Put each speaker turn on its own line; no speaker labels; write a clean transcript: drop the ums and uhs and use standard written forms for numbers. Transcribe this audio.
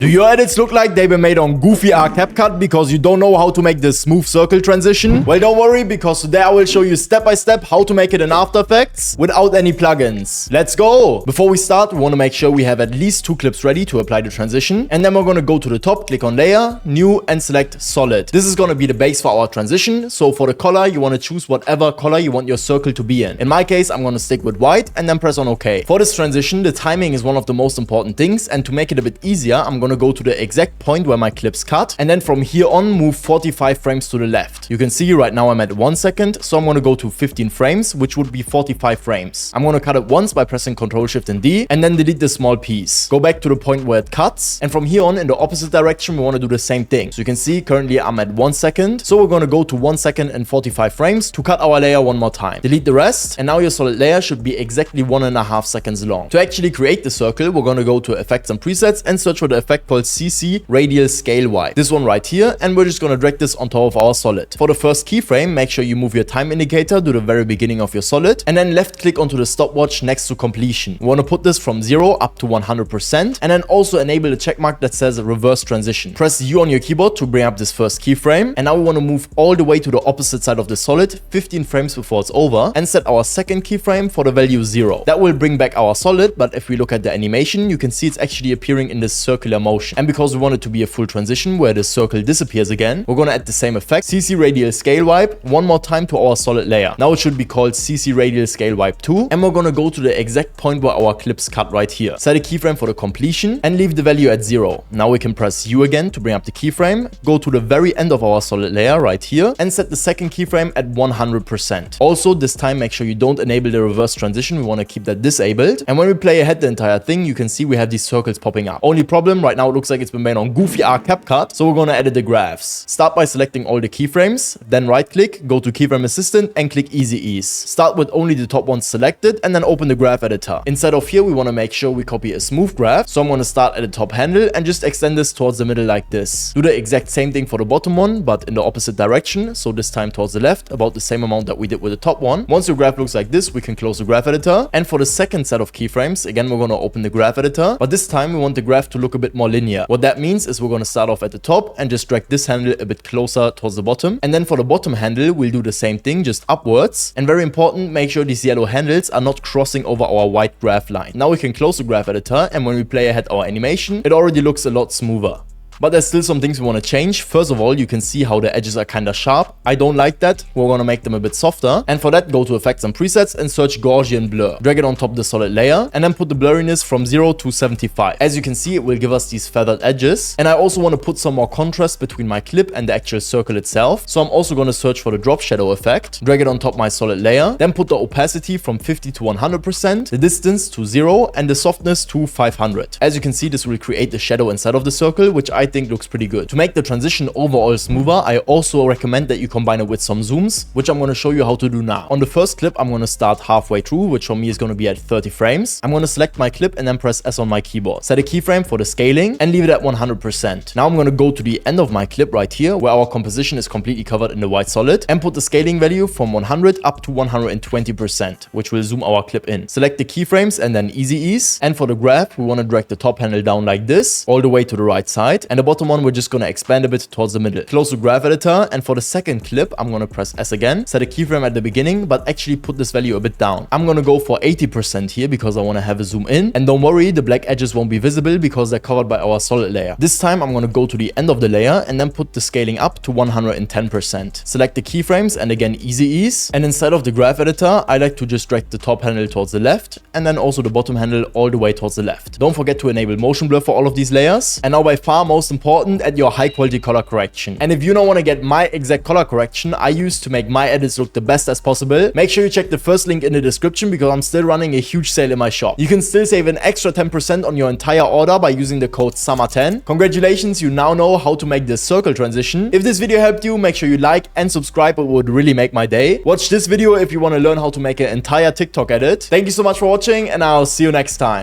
Do your edits look like they've been made on goofy CapCut because you don't know how to make this smooth circle transition? Well, don't worry, because today I will show you step by step how to make it in After Effects without any plugins. Let's go! Before we start, we want to make sure we have at least 2 clips ready to apply the transition. And then we're going to go to the top, click on Layer, New, and select Solid. This is going to be the base for our transition. So for the color, you want to choose whatever color you want your circle to be in. In my case, I'm going to stick with white and then press on OK. For this transition, the timing is one of the most important things. And to make it a bit easier, I'm going to go to the exact point where my clips cut, and then from here on move 45 frames to the left. You can see right now I'm at 1 second, so I'm going to go to 15 frames, which would be 45 frames. I'm going to cut it once by pressing Ctrl Shift and D, and then delete the small piece. Go back to the point where it cuts, and from here on in the opposite direction we want to do the same thing. So you can see currently I'm at 1 second, so we're going to go to 1 second and 45 frames to cut our layer one more time. Delete the rest, and now your solid layer should be exactly 1.5 seconds long. To actually create the circle, we're going to go to Effects and Presets and search for the effect called CC Radial Scale Wipe. This one right here, and we're just going to drag this on top of our solid. For the first keyframe, make sure you move your time indicator to the very beginning of your solid, and then left click onto the stopwatch next to completion. We want to put this from 0 up to 100%, and then also enable the checkmark that says reverse transition. Press U on your keyboard to bring up this first keyframe, and now we want to move all the way to the opposite side of the solid 15 frames before it's over, and set our second keyframe for the value 0. That will bring back our solid, but if we look at the animation, you can see it's actually appearing in this circular motion. And because we want it to be a full transition where the circle disappears again, we're going to add the same effect, CC Radial Scale Wipe, one more time to our solid layer. Now it should be called CC Radial Scale Wipe 2, and we're going to go to the exact point where our clips cut right here. Set a keyframe for the completion and leave the value at 0. Now we can press U again to bring up the keyframe, go to the very end of our solid layer right here, and set the second keyframe at 100%. Also, this time make sure you don't enable the reverse transition, we want to keep that disabled. And when we play ahead the entire thing, you can see we have these circles popping up. Only problem, right now it looks like it's been made on goofy CapCut, so we're going to edit the graphs. Start by selecting all the keyframes, then right click, go to Keyframe Assistant and click Easy Ease. Start with only the top ones selected and then open the graph editor. Inside of here we want to make sure we copy a smooth graph, so I'm going to start at the top handle and just extend this towards the middle like this. Do the exact same thing for the bottom one, but in the opposite direction, so this time towards the left, about the same amount that we did with the top one. Once your graph looks like this, we can close the graph editor, and for the second set of keyframes, again we're going to open the graph editor, but this time we want the graph to look a bit more linear. What that means is we're going to start off at the top and just drag this handle a bit closer towards the bottom, and then for the bottom handle we'll do the same thing, just upwards. And very important, make sure these yellow handles are not crossing over our white graph line. Now we can close the graph editor, and when we play ahead our animation, it already looks a lot smoother. But there's still some things we want to change. First of all, you can see how the edges are kind of sharp. I don't like that. We're going to make them a bit softer. And for that, go to Effects and Presets and search Gaussian Blur. Drag it on top of the solid layer and then put the blurriness from 0 to 75. As you can see, it will give us these feathered edges. And I also want to put some more contrast between my clip and the actual circle itself. So I'm also going to search for the drop shadow effect. Drag it on top of my solid layer. Then put the opacity from 50 to 100%, the distance to 0, and the softness to 500. As you can see, this will create the shadow inside of the circle, which I think looks pretty good. To make the transition overall smoother, I also recommend that you combine it with some zooms, which I'm going to show you how to do now. On the first clip, I'm going to start halfway through, which for me is going to be at 30 frames. I'm going to select my clip and then press S on my keyboard. Set a keyframe for the scaling and leave it at 100%. Now I'm going to go to the end of my clip right here, where our composition is completely covered in the white solid, and put the scaling value from 100 up to 120%, which will zoom our clip in. Select the keyframes and then Easy Ease. And for the graph, we want to drag the top handle down like this, all the way to the right side, and the bottom one we're just going to expand a bit towards the middle. Close the graph editor, and for the second clip I'm going to press S again, set a keyframe at the beginning, but actually put this value a bit down. I'm going to go for 80% here because I want to have a zoom in, and don't worry, the black edges won't be visible because they're covered by our solid layer. This time I'm going to go to the end of the layer and then put the scaling up to 110%. Select the keyframes and again Easy Ease, and inside of the graph editor I like to just drag the top handle towards the left and then also the bottom handle all the way towards the left. Don't forget to enable motion blur for all of these layers. And now by far most important, at your high quality color correction. And if you don't want to get my exact color correction I use to make my edits look the best as possible, make sure you check the first link in the description because I'm still running a huge sale in my shop. You can still save an extra 10% on your entire order by using the code SUMMER10. Congratulations, you now know how to make this circle transition. If this video helped you, make sure you like and subscribe, it would really make my day. Watch this video if you want to learn how to make an entire TikTok edit. Thank you so much for watching and I'll see you next time.